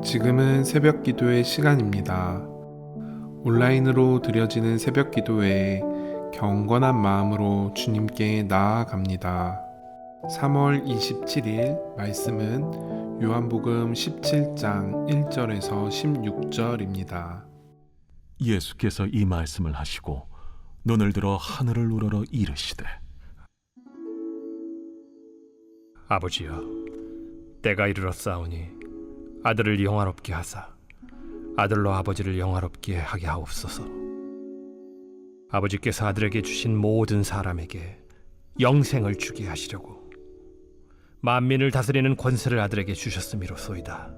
지금은 새벽 기도의 시간입니다. 온라인으로 드려지는 새벽 기도에 경건한 마음으로 주님께 나아갑니다. 3월 27일 말씀은 요한복음 17장 1절에서 16절입니다. 예수께서 이 말씀을 하시고 눈을 들어 하늘을 우러러 이르시되 아버지여, 때가 이르렀사오니 아들을 영화롭게 하사 아들로 아버지를 영화롭게 하게 하옵소서. 아버지께서 아들에게 주신 모든 사람에게 영생을 주게 하시려고 만민을 다스리는 권세를 아들에게 주셨음이로소이다.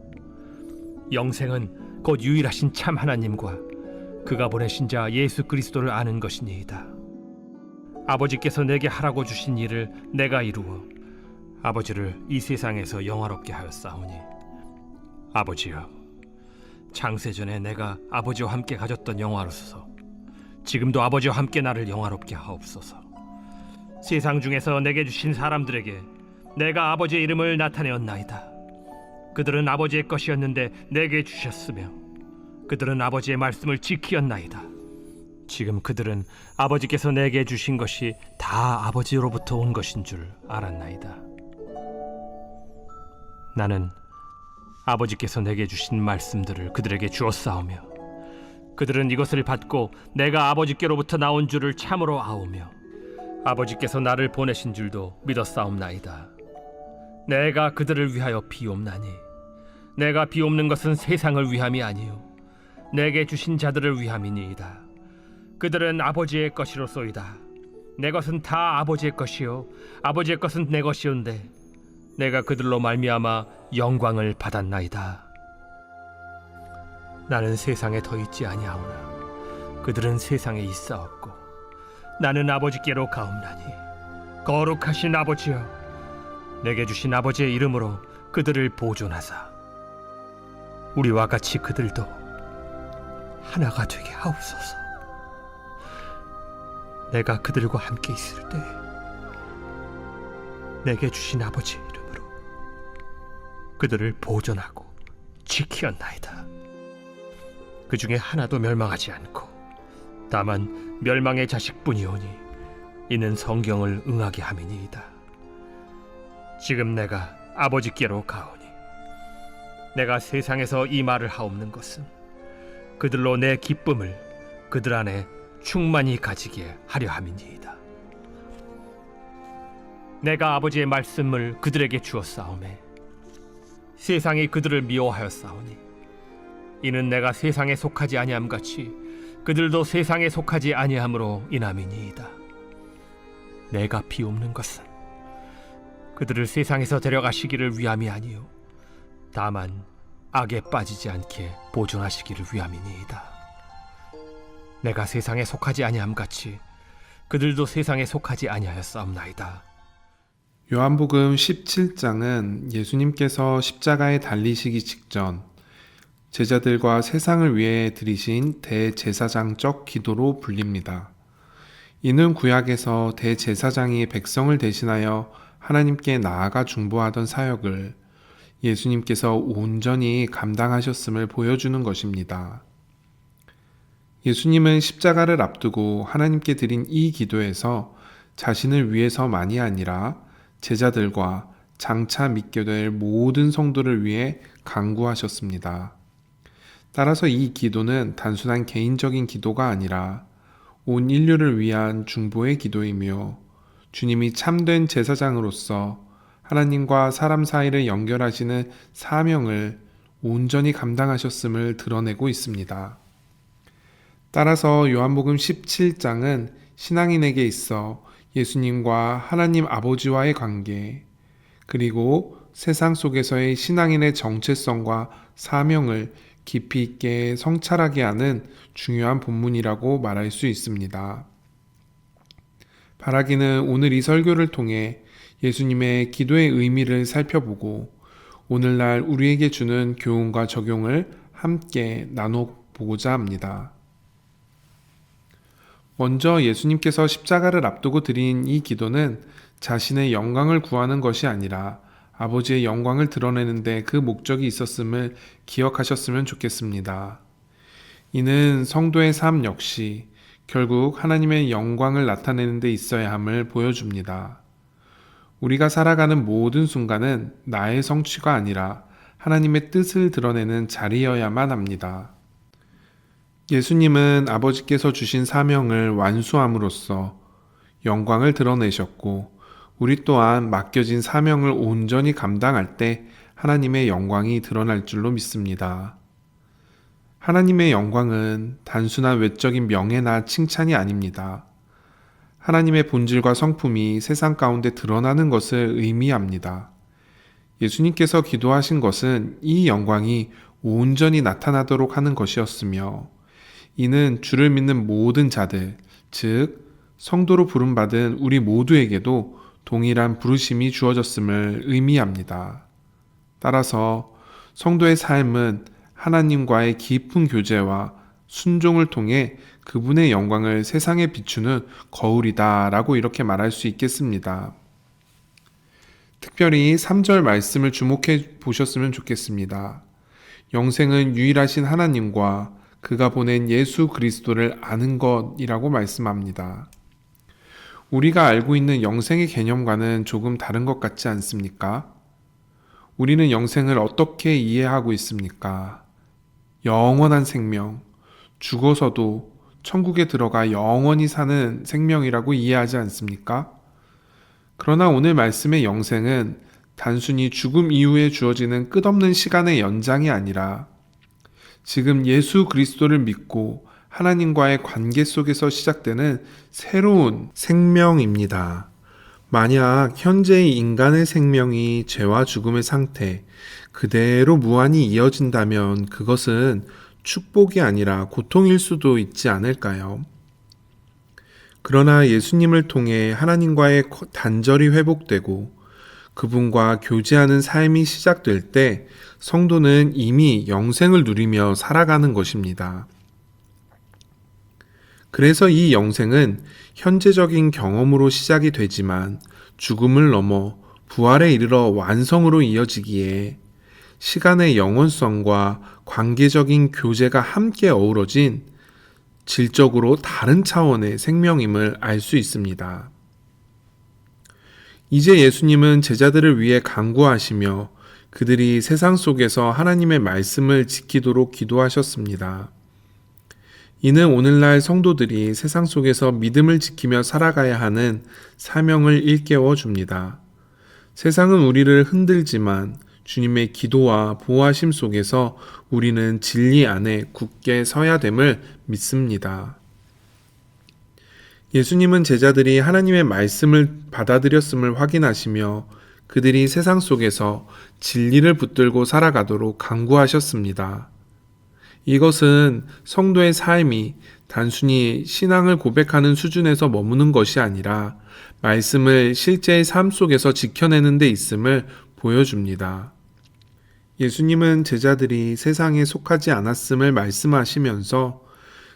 영생은 곧 유일하신 참 하나님과 그가 보내신 자 예수 그리스도를 아는 것이니이다. 아버지께서 내게 하라고 주신 일을 내가 이루어 아버지를 이 세상에서 영화롭게 하였사오니 아버지여, 창세전에 내가 아버지와 함께 가졌던 영화로서 지금도 아버지와 함께 나를 영화롭게 하옵소서. 세상 중에서 내게 주신 사람들에게 내가 아버지의 이름을 나타내었나이다. 그들은 아버지의 것이었는데 내게 주셨으며 그들은 아버지의 말씀을 지키었나이다. 지금 그들은 아버지께서 내게 주신 것이 다 아버지로부터 온 것인 줄 알았나이다. 나는 아버지께서 내게 주신 말씀들을 그들에게 주었사오며 그들은 이것을 받고 내가 아버지께로부터 나온 줄을 참으로 아오며 아버지께서 나를 보내신 줄도 믿었사옵나이다. 내가 그들을 위하여 비옵나니 내가 비옵는 것은 세상을 위함이 아니요 내게 주신 자들을 위함이니이다. 그들은 아버지의 것이로소이다. 내 것은 다 아버지의 것이요 아버지의 것은 내 것이온데 내가 그들로 말미암아 영광을 받았나이다. 나는 세상에 더 있지 아니하오나 그들은 세상에 있사옵고 나는 아버지께로 가옵나니 거룩하신 아버지여, 내게 주신 아버지의 이름으로 그들을 보존하사 우리와 같이 그들도 하나가 되게 하옵소서. 내가 그들과 함께 있을 때 내게 주신 아버지의 이름으로 그들을 보존하고 지키었나이다. 그 중에 하나도 멸망하지 않고 다만 멸망의 자식뿐이오니 이는 성경을 응하게 함이니이다. 지금 내가 아버지께로 가오니 내가 세상에서 이 말을 하옵는 것은 그들로 내 기쁨을 그들 안에 충만히 가지게 하려 함이니이다. 내가 아버지의 말씀을 그들에게 주었사오매 세상이 그들을 미워하였사오니 이는 내가 세상에 속하지 아니함 같이 그들도 세상에 속하지 아니함으로 인함이니이다. 내가 비옵는 것은 그들을 세상에서 데려가시기를 위함이 아니요 다만 악에 빠지지 않게 보존하시기를 위함이니이다. 내가 세상에 속하지 아니함 같이 그들도 세상에 속하지 아니하였사옵나이다. 요한복음 17장은 예수님께서 십자가에 달리시기 직전 제자들과 세상을 위해 드리신 대제사장적 기도로 불립니다. 이는 구약에서 대제사장이 백성을 대신하여 하나님께 나아가 중보하던 사역을 예수님께서 온전히 감당하셨음을 보여주는 것입니다. 예수님은 십자가를 앞두고 하나님께 드린 이 기도에서 자신을 위해서만이 아니라 제자들과 장차 믿게 될 모든 성도를 위해 간구하셨습니다. 따라서 이 기도는 단순한 개인적인 기도가 아니라 온 인류를 위한 중보의 기도이며 주님이 참된 제사장으로서 하나님과 사람 사이를 연결하시는 사명을 온전히 감당하셨음을 드러내고 있습니다. 따라서 요한복음 17장은 신앙인에게 있어 예수님과 하나님 아버지와의 관계, 그리고 세상 속에서의 신앙인의 정체성과 사명을 깊이 있게 성찰하게 하는 중요한 본문이라고 말할 수 있습니다. 바라기는 오늘 이 설교를 통해 예수님의 기도의 의미를 살펴보고 오늘날 우리에게 주는 교훈과 적용을 함께 나눠보고자 합니다. 먼저 예수님께서 십자가를 앞두고 드린 이 기도는 자신의 영광을 구하는 것이 아니라 아버지의 영광을 드러내는데 그 목적이 있었음을 기억하셨으면 좋겠습니다. 이는 성도의 삶 역시 결국 하나님의 영광을 나타내는 데 있어야 함을 보여줍니다. 우리가 살아가는 모든 순간은 나의 성취가 아니라 하나님의 뜻을 드러내는 자리여야만 합니다. 예수님은 아버지께서 주신 사명을 완수함으로써 영광을 드러내셨고, 우리 또한 맡겨진 사명을 온전히 감당할 때 하나님의 영광이 드러날 줄로 믿습니다. 하나님의 영광은 단순한 외적인 명예나 칭찬이 아닙니다. 하나님의 본질과 성품이 세상 가운데 드러나는 것을 의미합니다. 예수님께서 기도하신 것은 이 영광이 온전히 나타나도록 하는 것이었으며, 이는 주를 믿는 모든 자들, 즉 성도로 부름받은 우리 모두에게도 동일한 부르심이 주어졌음을 의미합니다. 따라서 성도의 삶은 하나님과의 깊은 교제와 순종을 통해 그분의 영광을 세상에 비추는 거울이다라고 이렇게 말할 수 있겠습니다. 특별히 3절 말씀을 주목해 보셨으면 좋겠습니다. 영생은 유일하신 하나님과 그가 보낸 예수 그리스도를 아는 것이라고 말씀합니다. 우리가 알고 있는 영생의 개념과는 조금 다른 것 같지 않습니까? 우리는 영생을 어떻게 이해하고 있습니까? 영원한 생명, 죽어서도 천국에 들어가 영원히 사는 생명이라고 이해하지 않습니까? 그러나 오늘 말씀의 영생은 단순히 죽음 이후에 주어지는 끝없는 시간의 연장이 아니라 지금 예수 그리스도를 믿고 하나님과의 관계 속에서 시작되는 새로운 생명입니다. 만약 현재의 인간의 생명이 죄와 죽음의 상태 그대로 무한히 이어진다면 그것은 축복이 아니라 고통일 수도 있지 않을까요? 그러나 예수님을 통해 하나님과의 단절이 회복되고 그분과 교제하는 삶이 시작될 때 성도는 이미 영생을 누리며 살아가는 것입니다. 그래서 이 영생은 현재적인 경험으로 시작이 되지만 죽음을 넘어 부활에 이르러 완성으로 이어지기에 시간의 영원성과 관계적인 교제가 함께 어우러진 질적으로 다른 차원의 생명임을 알 수 있습니다. 이제 예수님은 제자들을 위해 간구하시며 그들이 세상 속에서 하나님의 말씀을 지키도록 기도하셨습니다. 이는 오늘날 성도들이 세상 속에서 믿음을 지키며 살아가야 하는 사명을 일깨워 줍니다. 세상은 우리를 흔들지만 주님의 기도와 보호하심 속에서 우리는 진리 안에 굳게 서야 됨을 믿습니다. 예수님은 제자들이 하나님의 말씀을 받아들였음을 확인하시며 그들이 세상 속에서 진리를 붙들고 살아가도록 간구하셨습니다. 이것은 성도의 삶이 단순히 신앙을 고백하는 수준에서 머무는 것이 아니라 말씀을 실제의 삶 속에서 지켜내는 데 있음을 보여줍니다. 예수님은 제자들이 세상에 속하지 않았음을 말씀하시면서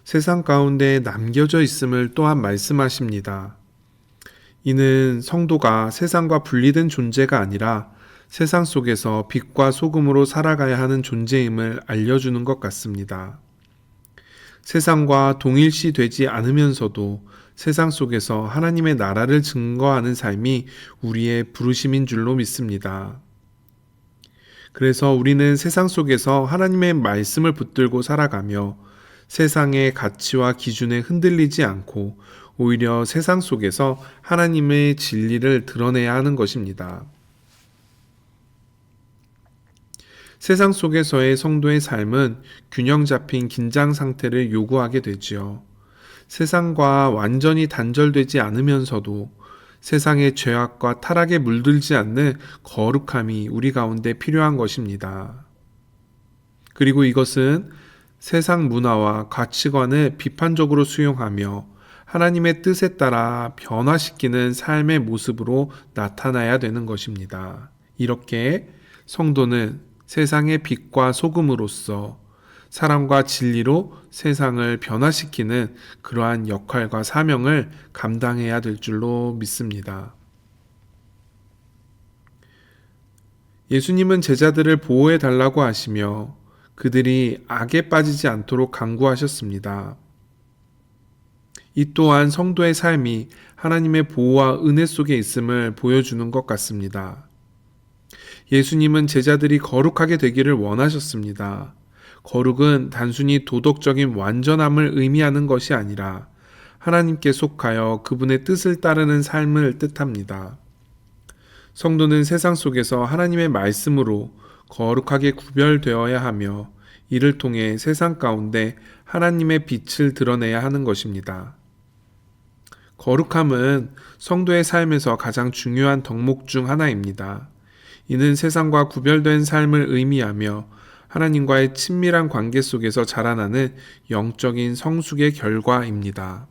세상 가운데 남겨져 있음을 또한 말씀하십니다. 이는 성도가 세상과 분리된 존재가 아니라 세상 속에서 빛과 소금으로 살아가야 하는 존재임을 알려주는 것 같습니다. 세상과 동일시 되지 않으면서도 세상 속에서 하나님의 나라를 증거하는 삶이 우리의 부르심인 줄로 믿습니다. 그래서 우리는 세상 속에서 하나님의 말씀을 붙들고 살아가며 세상의 가치와 기준에 흔들리지 않고 오히려 세상 속에서 하나님의 진리를 드러내야 하는 것입니다. 세상 속에서의 성도의 삶은 균형 잡힌 긴장 상태를 요구하게 되지요. 세상과 완전히 단절되지 않으면서도 세상의 죄악과 타락에 물들지 않는 거룩함이 우리 가운데 필요한 것입니다. 그리고 이것은 세상 문화와 가치관을 비판적으로 수용하며 하나님의 뜻에 따라 변화시키는 삶의 모습으로 나타나야 되는 것입니다. 이렇게 성도는 세상의 빛과 소금으로서 사랑과 진리로 세상을 변화시키는 그러한 역할과 사명을 감당해야 될 줄로 믿습니다. 예수님은 제자들을 보호해 달라고 하시며 그들이 악에 빠지지 않도록 간구하셨습니다. 이 또한 성도의 삶이 하나님의 보호와 은혜 속에 있음을 보여주는 것 같습니다. 예수님은 제자들이 거룩하게 되기를 원하셨습니다. 거룩은 단순히 도덕적인 완전함을 의미하는 것이 아니라 하나님께 속하여 그분의 뜻을 따르는 삶을 뜻합니다. 성도는 세상 속에서 하나님의 말씀으로 거룩하게 구별되어야 하며 이를 통해 세상 가운데 하나님의 빛을 드러내야 하는 것입니다. 거룩함은 성도의 삶에서 가장 중요한 덕목 중 하나입니다. 이는 세상과 구별된 삶을 의미하며 하나님과의 친밀한 관계 속에서 자라나는 영적인 성숙의 결과입니다.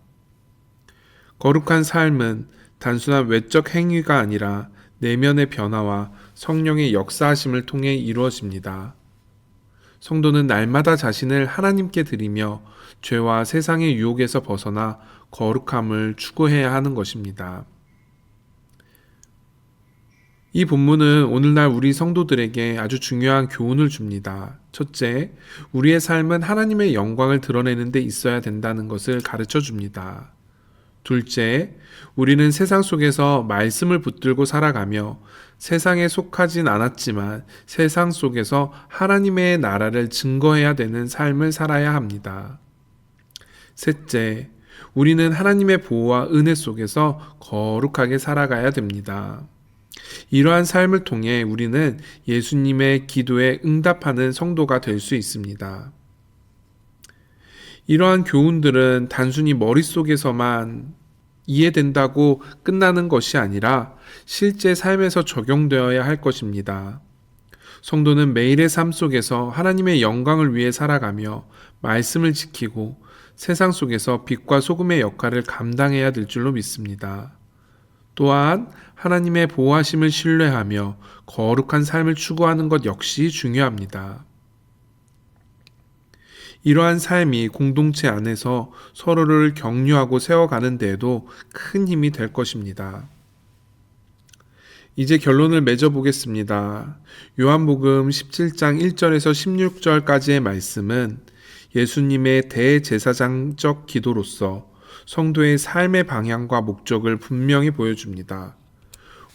거룩한 삶은 단순한 외적 행위가 아니라 내면의 변화와 성령의 역사하심을 통해 이루어집니다. 성도는 날마다 자신을 하나님께 드리며 죄와 세상의 유혹에서 벗어나 거룩함을 추구해야 하는 것입니다. 이 본문은 오늘날 우리 성도들에게 아주 중요한 교훈을 줍니다. 첫째, 우리의 삶은 하나님의 영광을 드러내는 데 있어야 된다는 것을 가르쳐 줍니다. 둘째, 우리는 세상 속에서 말씀을 붙들고 살아가며 세상에 속하진 않았지만 세상 속에서 하나님의 나라를 증거해야 되는 삶을 살아야 합니다. 셋째, 우리는 하나님의 보호와 은혜 속에서 거룩하게 살아가야 됩니다. 이러한 삶을 통해 우리는 예수님의 기도에 응답하는 성도가 될 수 있습니다. 이러한 교훈들은 단순히 머릿속에서만 이해된다고 끝나는 것이 아니라 실제 삶에서 적용되어야 할 것입니다. 성도는 매일의 삶 속에서 하나님의 영광을 위해 살아가며 말씀을 지키고 세상 속에서 빛과 소금의 역할을 감당해야 될 줄로 믿습니다. 또한 하나님의 보호하심을 신뢰하며 거룩한 삶을 추구하는 것 역시 중요합니다. 이러한 삶이 공동체 안에서 서로를 격려하고 세워가는 데에도 큰 힘이 될 것입니다. 이제 결론을 맺어보겠습니다. 요한복음 17장 1절에서 16절까지의 말씀은 예수님의 대제사장적 기도로서 성도의 삶의 방향과 목적을 분명히 보여줍니다.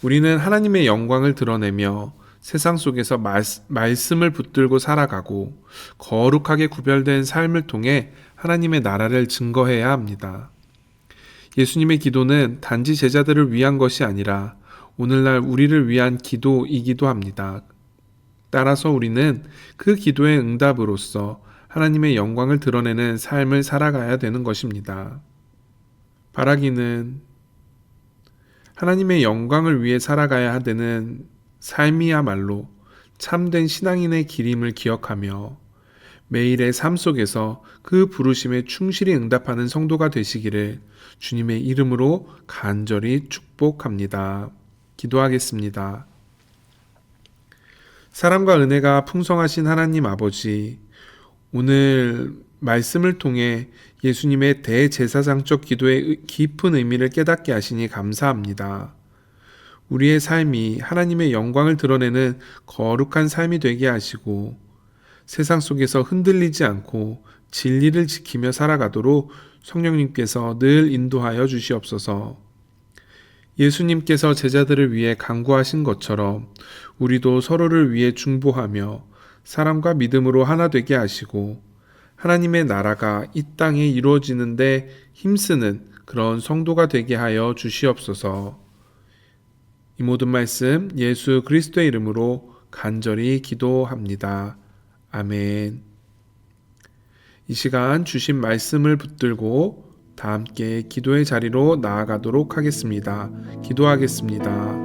우리는 하나님의 영광을 드러내며 세상 속에서 말씀을 붙들고 살아가고 거룩하게 구별된 삶을 통해 하나님의 나라를 증거해야 합니다. 예수님의 기도는 단지 제자들을 위한 것이 아니라 오늘날 우리를 위한 기도이기도 합니다. 따라서 우리는 그 기도의 응답으로서 하나님의 영광을 드러내는 삶을 살아가야 되는 것입니다. 바라기는 하나님의 영광을 위해 살아가야 되는 삶이야말로 참된 신앙인의 길임을 기억하며 매일의 삶 속에서 그 부르심에 충실히 응답하는 성도가 되시기를 주님의 이름으로 간절히 축복합니다. 기도하겠습니다. 사랑과 은혜가 풍성하신 하나님 아버지, 오늘 말씀을 통해 예수님의 대제사장적 기도의 깊은 의미를 깨닫게 하시니 감사합니다. 우리의 삶이 하나님의 영광을 드러내는 거룩한 삶이 되게 하시고 세상 속에서 흔들리지 않고 진리를 지키며 살아가도록 성령님께서 늘 인도하여 주시옵소서. 예수님께서 제자들을 위해 간구하신 것처럼 우리도 서로를 위해 중보하며 사랑과 믿음으로 하나 되게 하시고 하나님의 나라가 이 땅에 이루어지는데 힘쓰는 그런 성도가 되게 하여 주시옵소서. 이 모든 말씀 예수 그리스도의 이름으로 간절히 기도합니다. 아멘. 이 시간 주신 말씀을 붙들고 다 함께 기도의 자리로 나아가도록 하겠습니다. 기도하겠습니다.